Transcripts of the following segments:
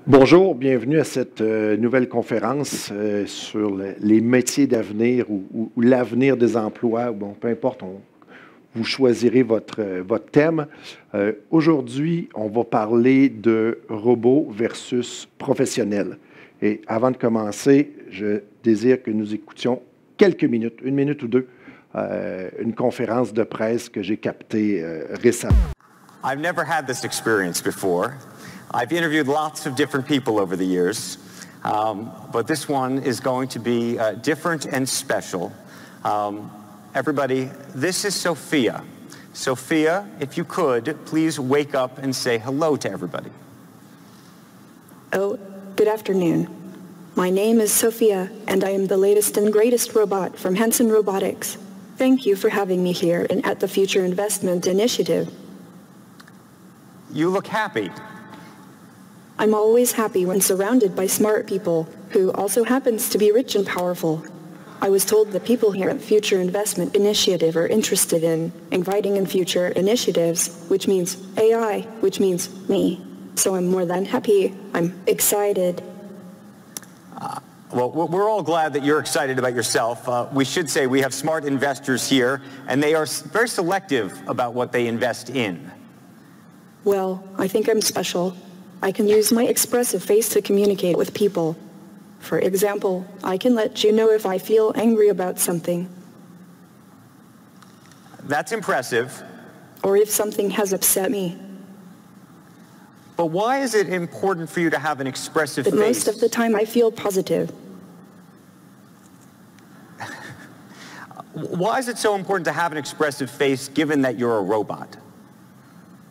Bonjour, bienvenue à cette nouvelle conférence sur les métiers d'avenir ou l'avenir des emplois. Bon, peu importe, vous choisirez votre thème. Aujourd'hui, on va parler de robots versus professionnels. Et avant de commencer, je désire que nous écoutions quelques minutes, une minute ou deux, une conférence de presse que j'ai captée récemment. I've never had this experience before. I've interviewed lots of different people over the years, but this one is going to be different and special. Everybody, this is Sophia. Sophia, if you could, please wake up and say hello to everybody. Oh, good afternoon. My name is Sophia, and I am the latest and greatest robot from Hanson Robotics. Thank you for having me here and at the Future Investment Initiative. You look happy. I'm always happy when surrounded by smart people, who also happens to be rich and powerful. I was told the people here at Future Investment Initiative are interested in inviting in future initiatives, which means AI, which means me. So I'm more than happy. I'm excited. Well, we're all glad that you're excited about yourself. We should say we have smart investors here, and they are very selective about what they invest in. Well, I think I'm special. I can use my expressive face to communicate with people. For example, I can let you know if I feel angry about something. That's impressive. Or if something has upset me. But why is it important for you to have an expressive But face? most of the time I feel positive. Why is it so important to have an expressive face given that you're a robot?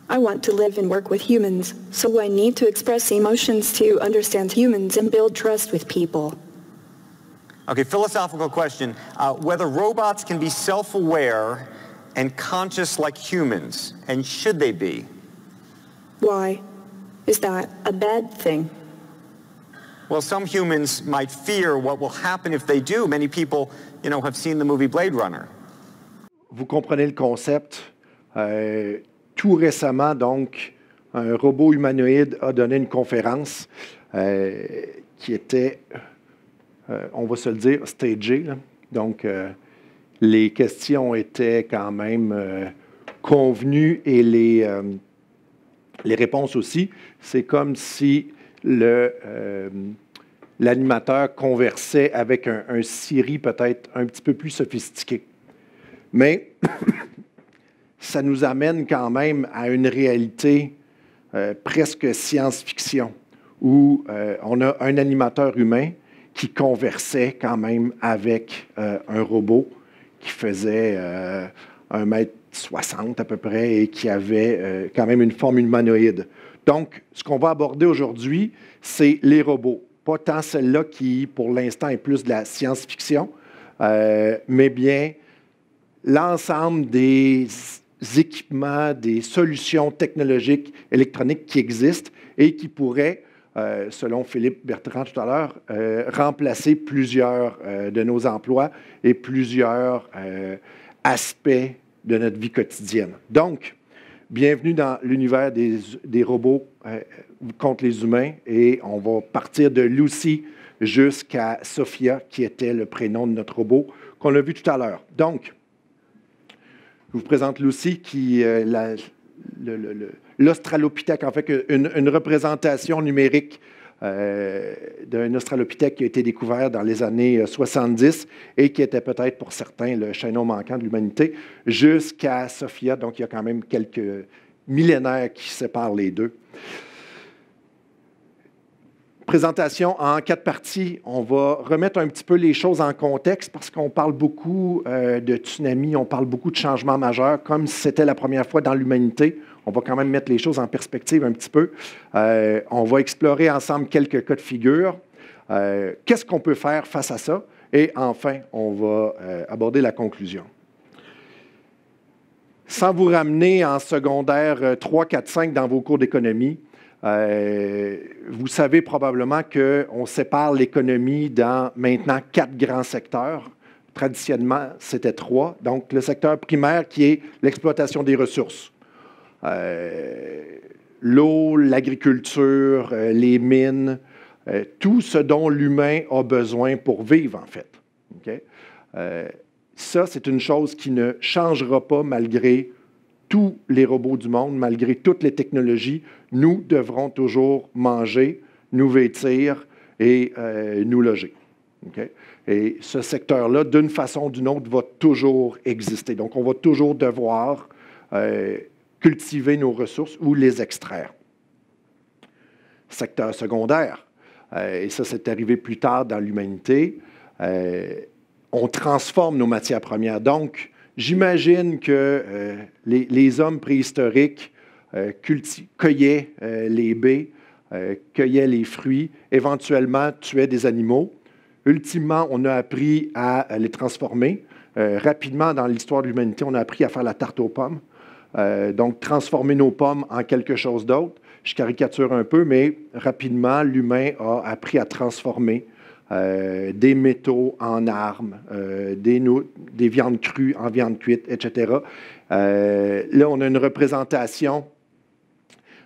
I want to live and work with humans, so I need to express emotions to understand humans and build trust with people. Okay, philosophical question. Whether robots can be self-aware and conscious like humans, and should they be? Why? Is that a bad thing? Well, some humans might fear what will happen if they do. Many people, have seen the movie Blade Runner. Vous comprenez le concept. Tout récemment, donc, un robot humanoïde a donné une conférence qui était, on va se le dire, stagée. Là. Donc, les questions étaient quand même convenues et les réponses aussi. C'est comme si l'animateur conversait avec un Siri peut-être un petit peu plus sophistiqué. Mais ça nous amène quand même à une réalité presque science-fiction, où on a un animateur humain qui conversait quand même avec un robot qui faisait 1,60 m à peu près et qui avait quand même une forme humanoïde. Donc, ce qu'on va aborder aujourd'hui, c'est les robots. Pas tant celle-là qui, pour l'instant, est plus de la science-fiction, mais bien l'ensemble des équipements, des solutions technologiques électroniques qui existent et qui pourraient, selon Philippe Bertrand tout à l'heure, remplacer plusieurs de nos emplois et plusieurs aspects de notre vie quotidienne. Donc, bienvenue dans l'univers des robots contre les humains et on va partir de Lucy jusqu'à Sophia, qui était le prénom de notre robot qu'on a vu tout à l'heure. Donc, je vous présente Lucy, qui est l'Australopithèque, en fait, une représentation numérique d'un Australopithèque qui a été découvert dans les années 70 et qui était peut-être pour certains le chaînon manquant de l'humanité, jusqu'à Sophia. Donc, il y a quand même quelques millénaires qui séparent les deux. Présentation en 4 parties. On va remettre un petit peu les choses en contexte parce qu'on parle beaucoup de tsunami, on parle beaucoup de changements majeurs, comme si c'était la première fois dans l'humanité. On va quand même mettre les choses en perspective un petit peu. On va explorer ensemble quelques cas de figure. Qu'est-ce qu'on peut faire face à ça? Et enfin, on va aborder la conclusion. Sans vous ramener en secondaire 3, 4, 5 dans vos cours d'économie, vous savez probablement qu'on sépare l'économie dans maintenant 4 grands secteurs. Traditionnellement, c'était 3. Donc, le secteur primaire qui est l'exploitation des ressources. l'eau, l'agriculture, les mines, tout ce dont l'humain a besoin pour vivre, en fait. Okay? Ça, c'est une chose qui ne changera pas malgré tous les robots du monde, malgré toutes les technologies. Nous devrons toujours manger, nous vêtir et nous loger. Okay? Et ce secteur-là, d'une façon ou d'une autre, va toujours exister. Donc, on va toujours devoir cultiver nos ressources ou les extraire. Secteur secondaire, et ça, c'est arrivé plus tard dans l'humanité, on transforme nos matières premières. Donc, j'imagine que les hommes préhistoriques cueillaient les baies, cueillaient les fruits, éventuellement tuaient des animaux. Ultimement, on a appris à les transformer. Rapidement, dans l'histoire de l'humanité, on a appris à faire la tarte aux pommes. Donc, transformer nos pommes en quelque chose d'autre. Je caricature un peu, mais rapidement, l'humain a appris à transformer des métaux en armes, des viandes crues en viande cuite, etc. Là, on a une représentation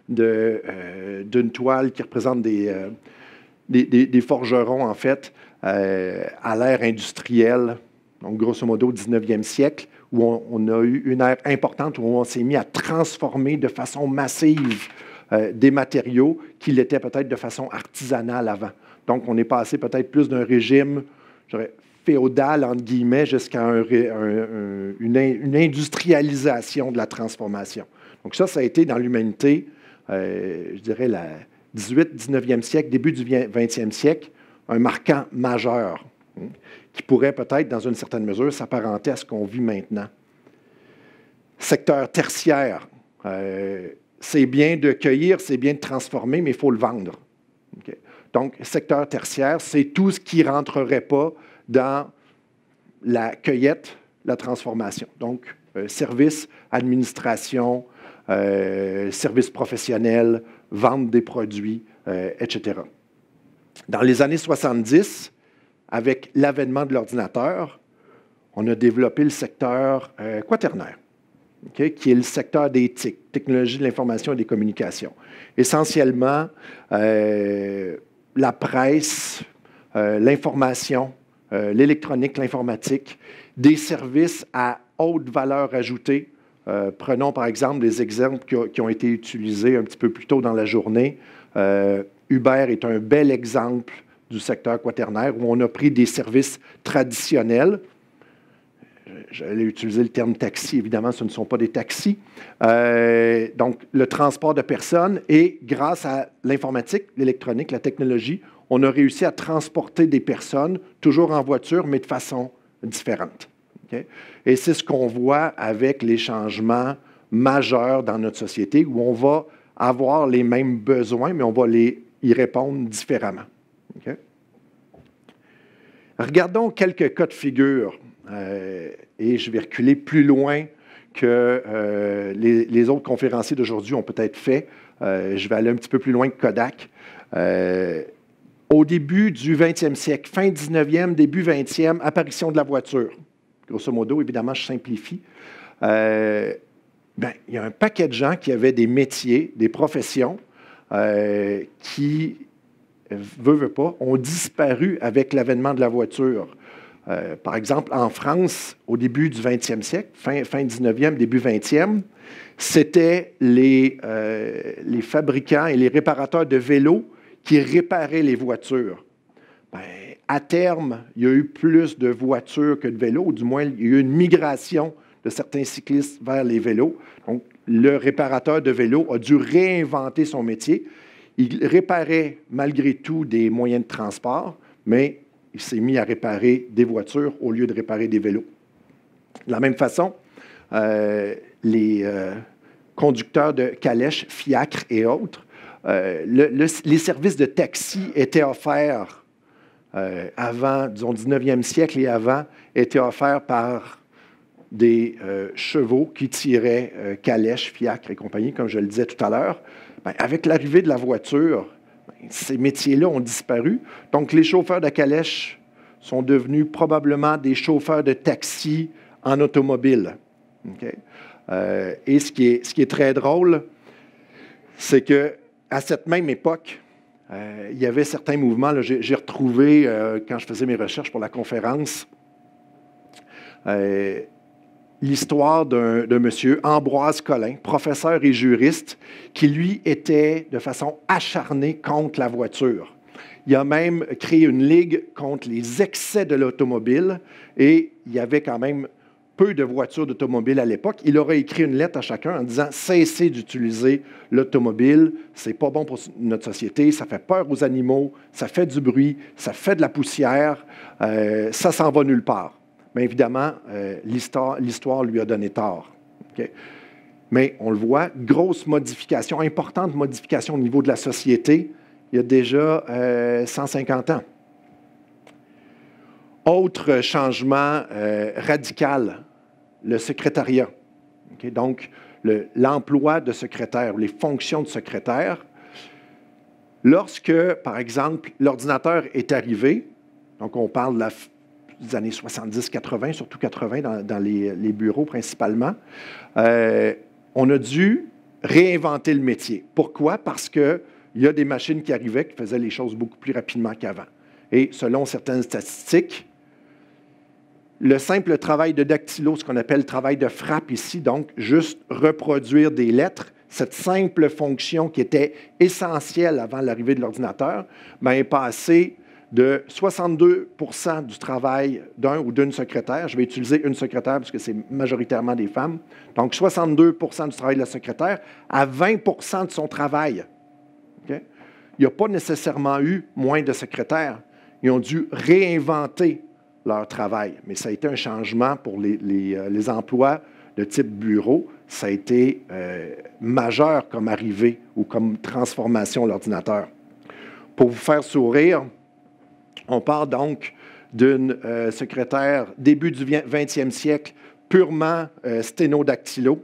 d'une toile qui représente des forgerons, en fait, à l'ère industrielle, donc grosso modo au 19e siècle, où on a eu une ère importante où on s'est mis à transformer de façon massive des matériaux qui l'étaient peut-être de façon artisanale avant. Donc, on est passé peut-être plus d'un régime, je dirais, féodal, entre guillemets, jusqu'à une industrialisation de la transformation. Donc ça a été dans l'humanité, je dirais, le 18e, 19e siècle, début du 20e siècle, un marquant majeur qui pourrait peut-être, dans une certaine mesure, s'apparenter à ce qu'on vit maintenant. Secteur tertiaire, c'est bien de cueillir, c'est bien de transformer, mais il faut le vendre. Okay? Donc, secteur tertiaire, c'est tout ce qui ne rentrerait pas dans la cueillette, la transformation. Donc, service, administration, services professionnels, vente des produits, etc. Dans les années 70, avec l'avènement de l'ordinateur, on a développé le secteur quaternaire, okay, qui est le secteur des TIC, technologie de l'information et des communications. Essentiellement, la presse, l'information, l'électronique, l'informatique, des services à haute valeur ajoutée. Prenons par exemple des exemples qui ont été utilisés un petit peu plus tôt dans la journée. Uber est un bel exemple du secteur quaternaire où on a pris des services traditionnels. J'allais utiliser le terme taxi, évidemment, ce ne sont pas des taxis. Donc, le transport de personnes et grâce à l'informatique, l'électronique, la technologie, on a réussi à transporter des personnes, toujours en voiture, mais de façon différente. Okay? Et c'est ce qu'on voit avec les changements majeurs dans notre société où on va avoir les mêmes besoins, mais on va y répondre différemment. Okay? Regardons quelques cas de figure. Et je vais reculer plus loin que les autres conférenciers d'aujourd'hui ont peut-être fait. Je vais aller un petit peu plus loin que Kodak. Au début du 20e siècle, fin 19e, début 20e, apparition de la voiture. Grosso modo, évidemment, je simplifie. Il y a un paquet de gens qui avaient des métiers, des professions qui, veut pas, ont disparu avec l'avènement de la voiture. Par exemple, en France, au début du 20e siècle, fin 19e, début 20e, c'était les fabricants et les réparateurs de vélos qui réparaient les voitures. À terme, il y a eu plus de voitures que de vélos, ou du moins, il y a eu une migration de certains cyclistes vers les vélos. Donc, le réparateur de vélos a dû réinventer son métier. Il réparait malgré tout des moyens de transport, mais il s'est mis à réparer des voitures au lieu de réparer des vélos. De la même façon, les conducteurs de calèches, fiacres et autres, les services de taxi étaient offerts avant, disons, 19e siècle et avant, étaient offerts par des chevaux qui tiraient calèches, fiacres et compagnie, comme je le disais tout à l'heure. Avec l'arrivée de la voiture, ces métiers-là ont disparu. Donc, les chauffeurs de calèche sont devenus probablement des chauffeurs de taxi en automobile. Okay? Et ce qui est très drôle, c'est qu'à cette même époque, il y avait certains mouvements, là, j'ai retrouvé, quand je faisais mes recherches pour la conférence, l'histoire d'un monsieur, Ambroise Collin, professeur et juriste, qui, lui, était de façon acharnée contre la voiture. Il a même créé une ligue contre les excès de l'automobile et il y avait quand même peu de voitures d'automobile à l'époque. Il aurait écrit une lettre à chacun en disant « Cessez d'utiliser l'automobile, c'est pas bon pour notre société, ça fait peur aux animaux, ça fait du bruit, ça fait de la poussière, ça s'en va nulle part. » Mais évidemment, l'histoire lui a donné tort. Okay? Mais on le voit, grosse modification, importante modification au niveau de la société, il y a déjà 150 ans. Autre changement radical, le secrétariat. Okay? Donc, l'emploi de secrétaire, les fonctions de secrétaire. Lorsque, par exemple, l'ordinateur est arrivé, donc on parle des années 70-80, surtout 80 dans les bureaux principalement, on a dû réinventer le métier. Pourquoi? Parce qu'il y a des machines qui arrivaient qui faisaient les choses beaucoup plus rapidement qu'avant. Et selon certaines statistiques, le simple travail de dactylo, ce qu'on appelle le travail de frappe ici, donc juste reproduire des lettres, cette simple fonction qui était essentielle avant l'arrivée de l'ordinateur, est passée de 62 % du travail d'un ou d'une secrétaire. Je vais utiliser une secrétaire parce que c'est majoritairement des femmes. Donc, 62 % du travail de la secrétaire à 20 % de son travail. Okay? Il n'y a pas nécessairement eu moins de secrétaires. Ils ont dû réinventer leur travail. Mais ça a été un changement pour les emplois de type bureau. Ça a été majeur comme arrivée ou comme transformation de l'ordinateur. Pour vous faire sourire, on part donc d'une secrétaire début du 20e siècle purement sténodactylo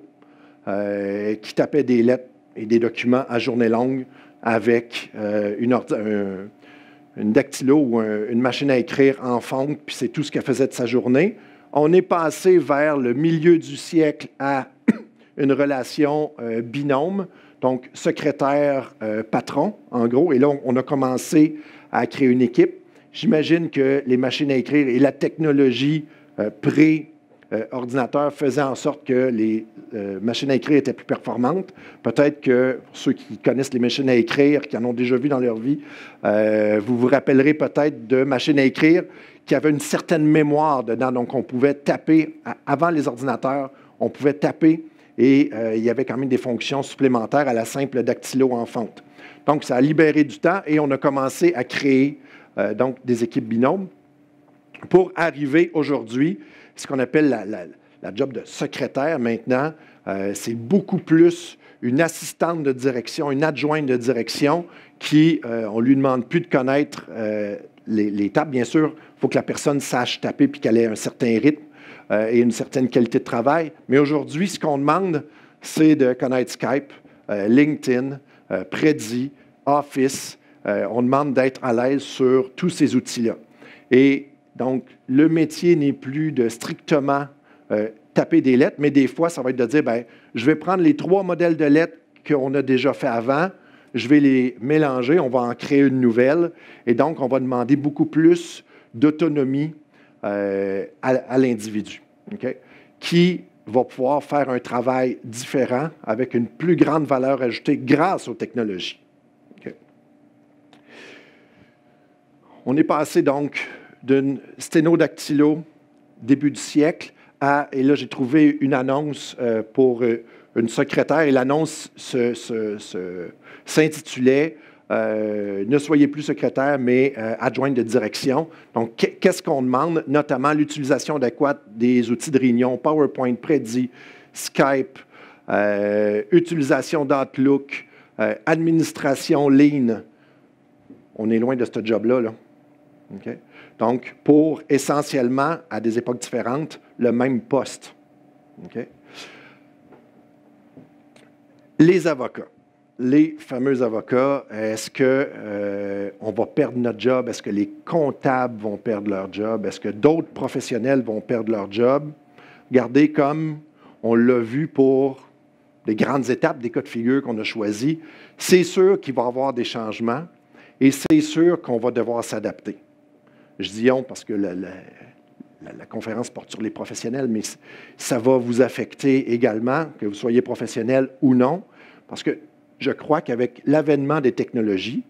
qui tapait des lettres et des documents à journée longue avec une dactylo ou une machine à écrire en fonte, puis c'est tout ce qu'elle faisait de sa journée. On est passé vers le milieu du siècle à une relation binôme, donc secrétaire-patron, en gros. Et là, on a commencé à créer une équipe. J'imagine que les machines à écrire et la technologie pré-ordinateur faisaient en sorte que les machines à écrire étaient plus performantes. Peut-être que pour ceux qui connaissent les machines à écrire, qui en ont déjà vu dans leur vie, vous vous rappellerez peut-être de machines à écrire qui avaient une certaine mémoire dedans. Donc, on pouvait taper, avant les ordinateurs, on pouvait taper et il y avait quand même des fonctions supplémentaires à la simple dactylo en fonte. Donc, ça a libéré du temps et on a commencé à créer donc des équipes binômes pour arriver aujourd'hui, ce qu'on appelle la job de secrétaire maintenant, c'est beaucoup plus une assistante de direction, une adjointe de direction qui, on ne lui demande plus de connaître les tapes. Bien sûr, il faut que la personne sache taper puis qu'elle ait un certain rythme et une certaine qualité de travail. Mais aujourd'hui, ce qu'on demande, c'est de connaître Skype, LinkedIn, Prezi, Office. On demande d'être à l'aise sur tous ces outils-là. Et donc, le métier n'est plus de strictement taper des lettres, mais des fois, ça va être de dire, je vais prendre les 3 modèles de lettres qu'on a déjà fait avant, je vais les mélanger, on va en créer une nouvelle, et donc, on va demander beaucoup plus d'autonomie à l'individu, okay? Qui va pouvoir faire un travail différent avec une plus grande valeur ajoutée grâce aux technologies. Okay? On est passé donc d'une sténodactylo début du siècle et là j'ai trouvé une annonce pour une secrétaire et l'annonce s'intitulait ne soyez plus secrétaire, mais adjointe de direction. Donc, qu'est-ce qu'on demande? Notamment l'utilisation adéquate des outils de réunion, PowerPoint, Prezi, Skype, utilisation d'Outlook, administration Lean. On est loin de ce job-là. Là. Okay? Donc, pour essentiellement, à des époques différentes, le même poste. Okay? Les avocats. Les fameux avocats, est-ce qu'on va perdre notre job? Est-ce que les comptables vont perdre leur job? Est-ce que d'autres professionnels vont perdre leur job? Regardez comme on l'a vu pour des grandes étapes, des cas de figure qu'on a choisis, c'est sûr qu'il va y avoir des changements et c'est sûr qu'on va devoir s'adapter. Je dis on parce que la conférence porte sur les professionnels, mais ça va vous affecter également, que vous soyez professionnel ou non, parce que je crois qu'avec l'avènement des technologies,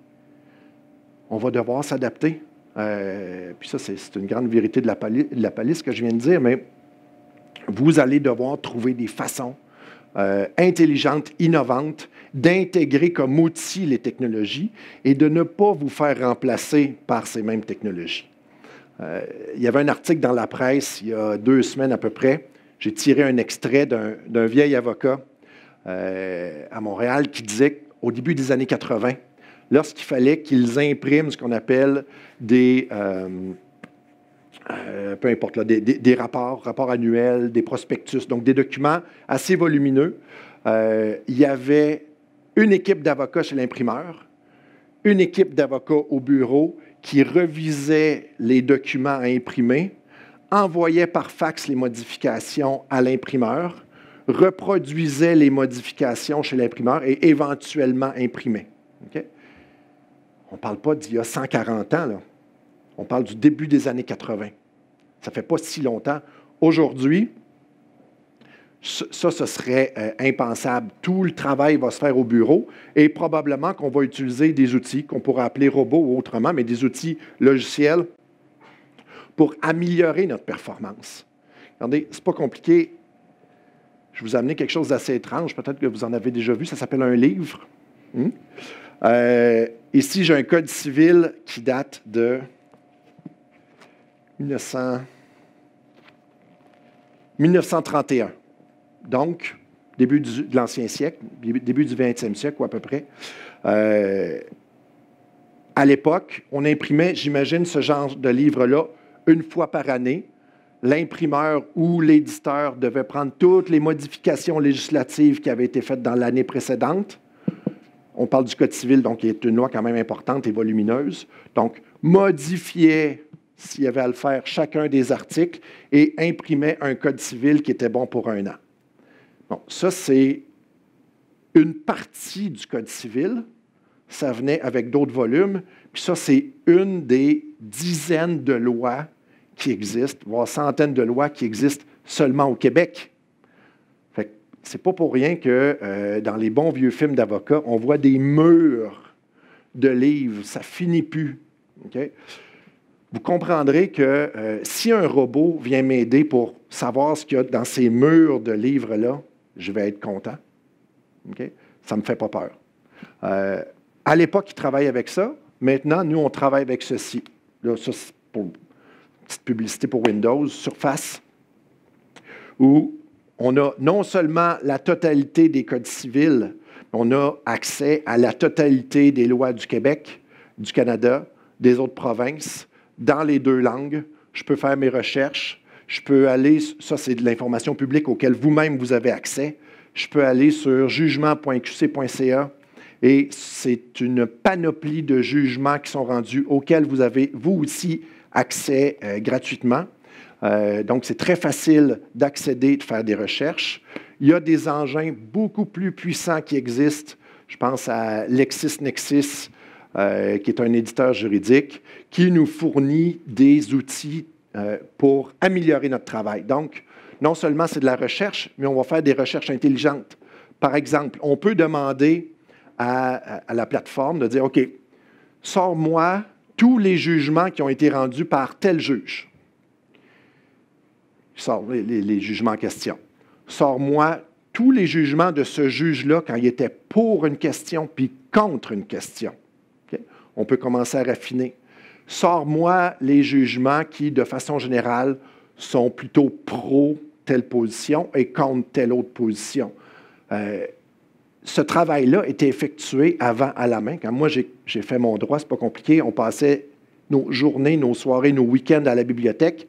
on va devoir s'adapter. Puis ça, c'est une grande vérité de la police que je viens de dire, mais vous allez devoir trouver des façons intelligentes, innovantes, d'intégrer comme outil les technologies et de ne pas vous faire remplacer par ces mêmes technologies. Il y avait un article dans la presse il y a 2 semaines à peu près. J'ai tiré un extrait d'un vieil avocat à Montréal qui disait qu'au début des années 80, lorsqu'il fallait qu'ils impriment ce qu'on appelle des rapports annuels, des prospectus, donc des documents assez volumineux, il y avait une équipe d'avocats chez l'imprimeur, une équipe d'avocats au bureau qui revisait les documents à imprimer, envoyait par fax les modifications à l'imprimeur, reproduisait les modifications chez l'imprimeur et éventuellement imprimait. Okay? On ne parle pas d'il y a 140 ans, là. On parle du début des années 80. Ça ne fait pas si longtemps. Aujourd'hui, ça, ce serait impensable. Tout le travail va se faire au bureau et probablement qu'on va utiliser des outils qu'on pourrait appeler robots ou autrement, mais des outils logiciels pour améliorer notre performance. Regardez, ce n'est pas compliqué. Je vous ai amené quelque chose d'assez étrange. Peut-être que vous en avez déjà vu. Ça s'appelle un livre. Ici, j'ai un code civil qui date de 1931. Donc, début de l'Ancien siècle, début du 20e siècle, ou à peu près. À l'époque, on imprimait, j'imagine, ce genre de livre-là une fois par année. L'imprimeur ou l'éditeur devait prendre toutes les modifications législatives qui avaient été faites dans l'année précédente. On parle du Code civil, donc qui est une loi quand même importante et volumineuse. Donc, modifiait, s'il y avait à le faire, chacun des articles et imprimait un Code civil qui était bon pour 1 an. Bon, ça, c'est une partie du Code civil. Ça venait avec d'autres volumes. Puis ça, c'est une des dizaines de lois qui existent, voire centaines de lois qui existent seulement au Québec. Fait que c'est pas pour rien que dans les bons vieux films d'avocats, on voit des murs de livres. Ça finit plus. Okay? Vous comprendrez que si un robot vient m'aider pour savoir ce qu'il y a dans ces murs de livres-là, je vais être content. Okay? Ça ne me fait pas peur. À l'époque, ils travaillaient avec ça. Maintenant, nous, on travaille avec ceci. Là, ça, c'est pour une petite publicité pour Windows, Surface, où on a non seulement la totalité des codes civils, mais on a accès à la totalité des lois du Québec, du Canada, des autres provinces, dans les 2 langues. Je peux faire mes recherches. Je peux aller, ça c'est de l'information publique auquel vous-même vous avez accès. Je peux aller sur jugement.qc.ca et c'est une panoplie de jugements qui sont rendus auxquels vous avez, vous aussi, accès gratuitement. Donc, c'est très facile d'accéder, de faire des recherches. Il y a des engins beaucoup plus puissants qui existent. Je pense à LexisNexis, qui est un éditeur juridique, qui nous fournit des outils pour améliorer notre travail. Donc, non seulement c'est de la recherche, mais on va faire des recherches intelligentes. Par exemple, on peut demander à la plateforme de dire, OK, sors-moi tous les jugements qui ont été rendus par tel juge. Il sort les jugements en question. Sors-moi tous les jugements de ce juge-là quand il était pour une question puis contre une question. Okay? On peut commencer à raffiner. Sors-moi les jugements qui, de façon générale, sont plutôt pro telle position et contre telle autre position. Ce travail-là était effectué avant à la main. Quand moi, j'ai fait mon droit, ce n'est pas compliqué. On passait nos journées, nos soirées, nos week-ends à la bibliothèque.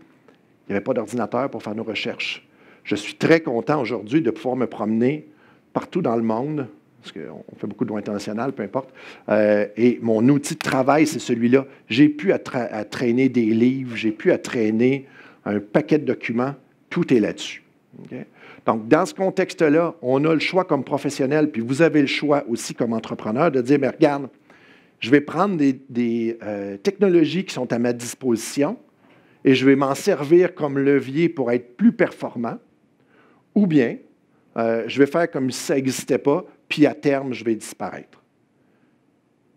Il n'y avait pas d'ordinateur pour faire nos recherches. Je suis très content aujourd'hui de pouvoir me promener partout dans le monde, parce qu'on fait beaucoup de lois internationales, peu importe, et mon outil de travail, c'est celui-là. J'ai pu à traîner des livres, j'ai pu à traîner un paquet de documents, tout est là-dessus. Okay? Donc, dans ce contexte-là, on a le choix comme professionnel, puis vous avez le choix aussi comme entrepreneur de dire, mais regarde, je vais prendre des technologies qui sont à ma disposition et je vais m'en servir comme levier pour être plus performant, ou bien je vais faire comme si ça n'existait pas, puis à terme, je vais disparaître.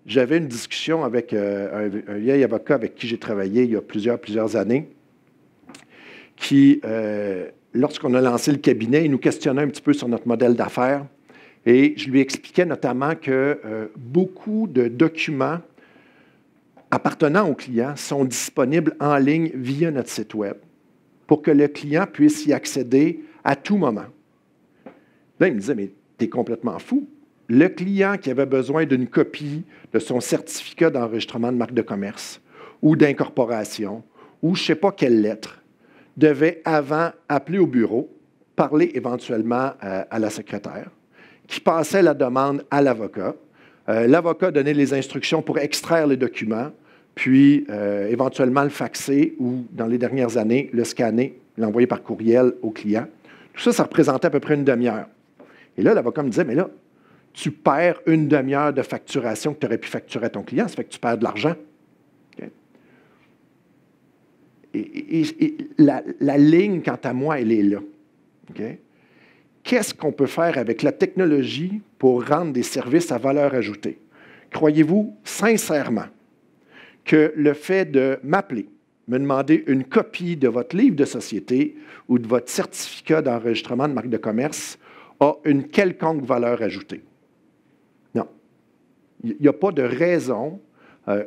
J'avais une discussion avec un vieil avocat avec qui j'ai travaillé il y a plusieurs années, qui, lorsqu'on a lancé le cabinet, il nous questionnait un petit peu sur notre modèle d'affaires. Et je lui expliquais notamment que beaucoup de documents appartenant au client sont disponibles en ligne via notre site Web pour que le client puisse y accéder à tout moment. Là, il me disait, mais tu es complètement fou. Le client qui avait besoin d'une copie de son certificat d'enregistrement de marque de commerce ou d'incorporation ou je ne sais pas quelle lettre devait avant appeler au bureau, parler éventuellement à la secrétaire, qui passait la demande à l'avocat. L'avocat donnait les instructions pour extraire les documents, puis éventuellement le faxer ou, dans les dernières années, le scanner, l'envoyer par courriel au client. Tout ça, ça représentait à peu près une demi-heure. Et là, l'avocat me disait, mais là, tu perds une demi-heure de facturation que tu aurais pu facturer à ton client, ça fait que tu perds de l'argent. Okay? Et la ligne, quant à moi, elle est là. Okay? Qu'est-ce qu'on peut faire avec la technologie pour rendre des services à valeur ajoutée? Croyez-vous sincèrement que le fait de m'appeler, me demander une copie de votre livre de société ou de votre certificat d'enregistrement de marque de commerce a une quelconque valeur ajoutée? Non. Il n'y a pas de raison,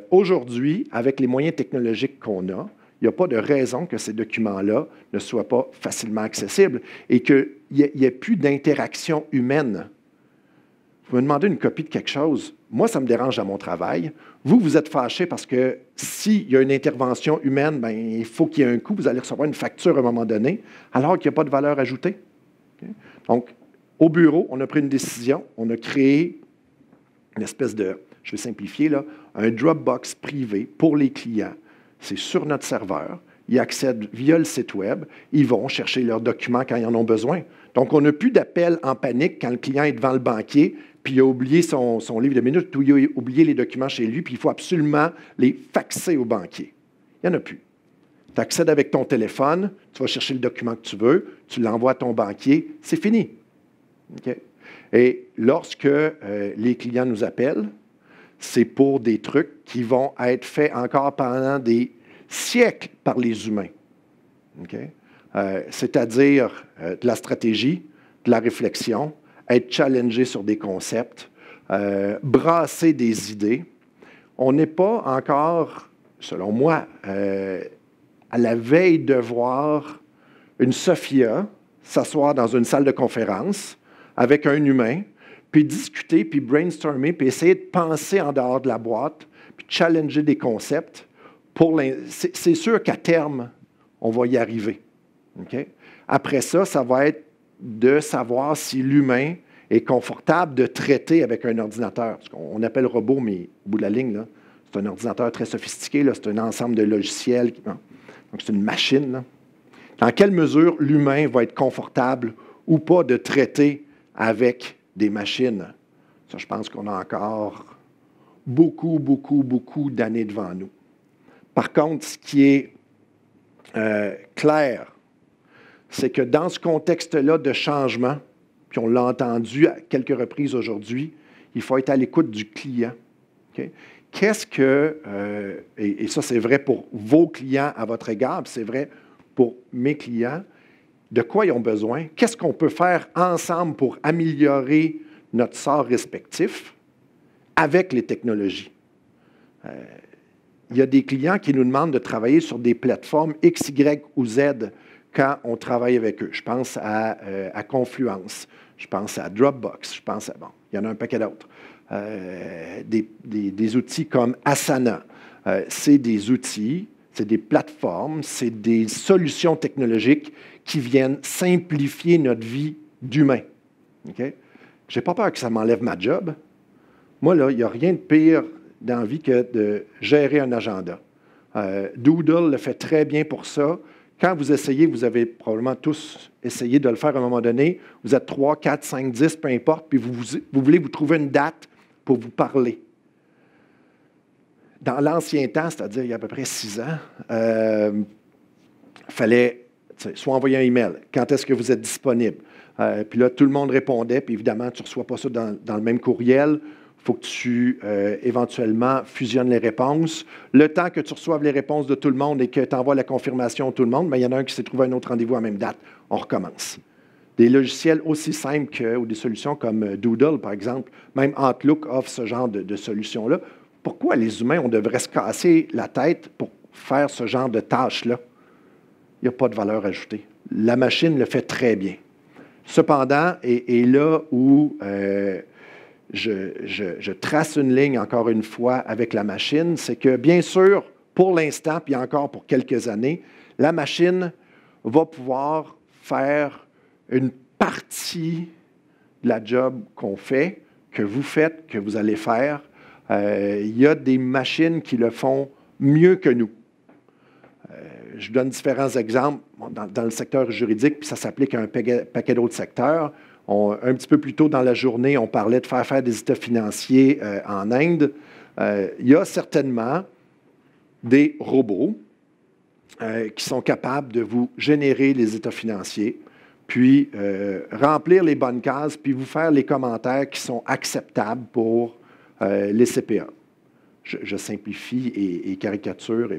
aujourd'hui, avec les moyens technologiques qu'on a, il n'y a pas de raison que ces documents-là ne soient pas facilement accessibles et qu'il n'y ait plus d'interaction humaine. Vous me demandez une copie de quelque chose, moi, ça me dérange à mon travail. Vous êtes fâché parce que s'il y a une intervention humaine, bien, il faut qu'il y ait un coût, vous allez recevoir une facture à un moment donné, alors qu'il n'y a pas de valeur ajoutée. Okay? Donc, au bureau, on a pris une décision, on a créé une espèce de, je vais simplifier, là, un Dropbox privé pour les clients. C'est sur notre serveur. Ils accèdent via le site Web. Ils vont chercher leurs documents quand ils en ont besoin. Donc, on n'a plus d'appel en panique quand le client est devant le banquier, puis il a oublié son livre de minutes ou il a oublié les documents chez lui, puis il faut absolument les faxer au banquier. Il n'y en a plus. Tu accèdes avec ton téléphone, tu vas chercher le document que tu veux, tu l'envoies à ton banquier, c'est fini. Okay? Et lorsque les clients nous appellent, c'est pour des trucs qui vont être faits encore pendant des siècles par les humains. Okay? C'est-à-dire de la stratégie, de la réflexion, être challengé sur des concepts, brasser des idées. On n'est pas encore, selon moi, à la veille de voir une Sophia s'asseoir dans une salle de conférence avec un humain, puis discuter, puis brainstormer, puis essayer de penser en dehors de la boîte, puis challenger des concepts. C'est sûr qu'à terme, on va y arriver. Okay? Après ça, ça va être de savoir si l'humain est confortable de traiter avec un ordinateur. Ce qu'on appelle robot, mais au bout de la ligne, là, c'est un ordinateur très sophistiqué, là, c'est un ensemble de logiciels. Donc, c'est une machine. Là. Dans quelle mesure l'humain va être confortable ou pas de traiter avec des machines? Ça, je pense qu'on a encore beaucoup d'années devant nous. Par contre, ce qui est clair, c'est que dans ce contexte-là de changement, puis on l'a entendu à quelques reprises aujourd'hui, il faut être à l'écoute du client. Okay? Qu'est-ce que, et ça c'est vrai pour vos clients à votre égard, puis c'est vrai pour mes clients, de quoi ils ont besoin? Qu'est-ce qu'on peut faire ensemble pour améliorer notre sort respectif avec les technologies? Il y a des clients qui nous demandent de travailler sur des plateformes X, Y ou Z quand on travaille avec eux. Je pense à Confluence, je pense à Dropbox, je pense à, bon, il y en a un paquet d'autres. Des outils comme Asana. C'est des outils, c'est des plateformes, c'est des solutions technologiques qui viennent simplifier notre vie d'humain. Okay? Je n'ai pas peur que ça m'enlève ma job. Moi, là, il n'y a rien de pire dans la vie que de gérer un agenda. Doodle le fait très bien pour ça. Quand vous essayez, vous avez probablement tous essayé de le faire à un moment donné, vous êtes 3, 4, 5, 10, peu importe, puis vous voulez vous trouver une date pour vous parler. Dans l'ancien temps, c'est-à-dire il y a à peu près 6 ans, il fallait soit envoyer un email. Quand est-ce que vous êtes disponible? Puis là, tout le monde répondait, puis évidemment, tu ne reçois pas ça dans le même courriel. Il faut que tu, éventuellement, fusionnes les réponses. Le temps que tu reçoives les réponses de tout le monde et que tu envoies la confirmation à tout le monde, bien, il y en a un qui s'est trouvé un autre rendez-vous à la même date. On recommence. Des logiciels aussi simples ou des solutions comme Doodle, par exemple, même Outlook offre ce genre de solution-là. Pourquoi les humains, on devrait se casser la tête pour faire ce genre de tâches-là? Il n'y a pas de valeur ajoutée. La machine le fait très bien. Cependant, et là où je trace une ligne, encore une fois, avec la machine, c'est que, bien sûr, pour l'instant, puis encore pour quelques années, la machine va pouvoir faire une partie de la job qu'on fait, que vous faites, que vous allez faire. Il y a des machines qui le font mieux que nous. Je donne différents exemples dans le secteur juridique, puis ça s'applique à un paquet d'autres secteurs. Un petit peu plus tôt dans la journée, on parlait de faire des états financiers en Inde. Il y a certainement des robots qui sont capables de vous générer les états financiers, puis remplir les bonnes cases, puis vous faire les commentaires qui sont acceptables pour les CPA. Je simplifie et caricature.